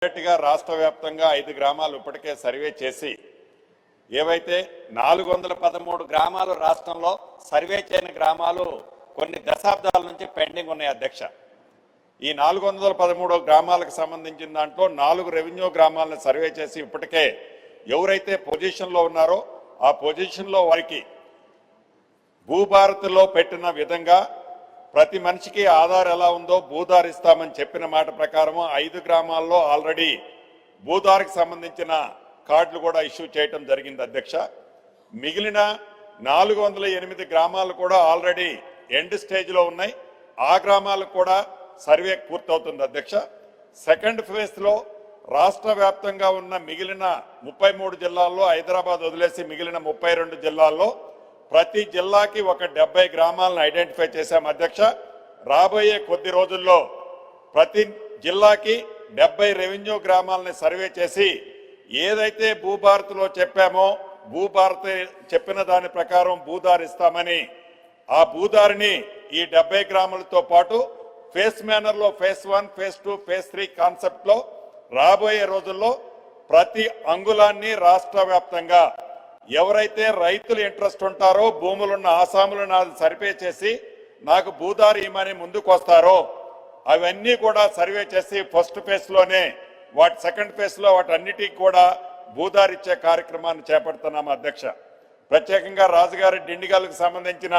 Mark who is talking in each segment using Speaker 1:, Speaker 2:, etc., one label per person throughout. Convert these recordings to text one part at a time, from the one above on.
Speaker 1: రాష్ట్ర వ్యాప్తంగా 5 గ్రామాలు ఇప్పటికే సర్వే చేసి ఏవైతే 413 గ్రామాలు రాష్ట్రంలో సర్వే చేయని గ్రామాలు కొన్ని దశాబ్దాల నుంచి పెండింగ్ ఉన్నాయి అధ్యక్ష. ఈ 413 గ్రామాలకు సంబంధించిన దాంట్లో 4 రెవెన్యూ గ్రామాలను సర్వే చేసి ఇప్పటికే ఎవరైతే పొజిషన్లో ఉన్నారో ఆ పొజిషన్లో వారికి భూభారతిలో పెట్టిన విధంగా ప్రతి మనిషికి ఆధార్ ఎలా ఉందో భూధార్ ఇస్తామని చెప్పిన మాట ప్రకారం 5 గ్రామాల్లో ఆల్రెడీ భూధార్కి సంబంధించిన కార్డులు కూడా ఇష్యూ చేయడం జరిగింది అధ్యక్ష. మిగిలిన 408 గ్రామాలు కూడా ఆల్రెడీ ఎండ్ స్టేజ్లో ఉన్నాయి. ఆ గ్రామాలకు కూడా సర్వే పూర్తవుతుంది అధ్యక్ష. సెకండ్ ఫేజ్లో రాష్ట్ర వ్యాప్తంగా ఉన్న మిగిలిన 33 జిల్లాల్లో హైదరాబాద్ వదిలేసి మిగిలిన 32 జిల్లాల్లో ప్రతి జిల్లాకి ఒక 70 గ్రామాలను ఐడెంటిఫై చేశాం అధ్యక్ష. రాబోయే కొద్ది రోజుల్లో ప్రతి జిల్లాకి 70 రెవెన్యూ గ్రామాలని సర్వే చేసి ఏదైతే భూభారతిలో చెప్పామో భూభారతి చెప్పిన దాని ప్రకారం భూధార్ ఇస్తామని ఆ భూధారిని ఈ 70 గ్రామాలతో పాటు ఫేస్ మేనర్లో ఫేస్ 1, ఫేస్ 2, ఫేస్ 3 కాన్సెప్ట్లో రాబోయే రోజుల్లో ప్రతి అంగుళాన్ని రాష్ట్ర వ్యాప్తంగా ఎవరైతే రైతులు ఇంట్రెస్ట్ ఉంటారో భూములున్న ఆసాములను సర్వే చేసి నాకు భూధార్ ఇమని ముందుకు వస్తారో అవన్నీ కూడా సర్వే చేసి ఫస్ట్ ఫేజ్లోనే సెకండ్ ఫేజ్లో వాటన్నిటికి కూడా భూధార్ ఇచ్చే కార్యక్రమాన్ని చేపడుతున్నాం అధ్యక్ష. ప్రత్యేకంగా రాజుగారి డిండిగల్కి సంబంధించిన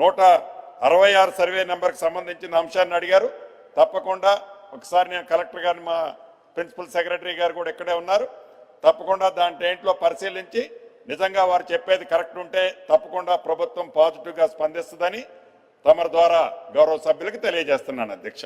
Speaker 1: 166 సర్వే నెంబర్కి సంబంధించిన అంశాన్ని అడిగారు. తప్పకుండా ఒకసారి నేను కలెక్టర్ గారిని మా ప్రిన్సిపల్ సెక్రటరీ గారు కూడా ఇక్కడే ఉన్నారు. తప్పకుండా దాంట్లో పరిశీలించి నిజంగా వారు చెప్పేది కరెక్ట్ ఉంటే తప్పకుండా ప్రభుత్వం పాజిటివ్గా స్పందిస్తుందని తమ ద్వారా గౌరవ సభ్యులకు తెలియజేస్తున్నాను అధ్యక్ష.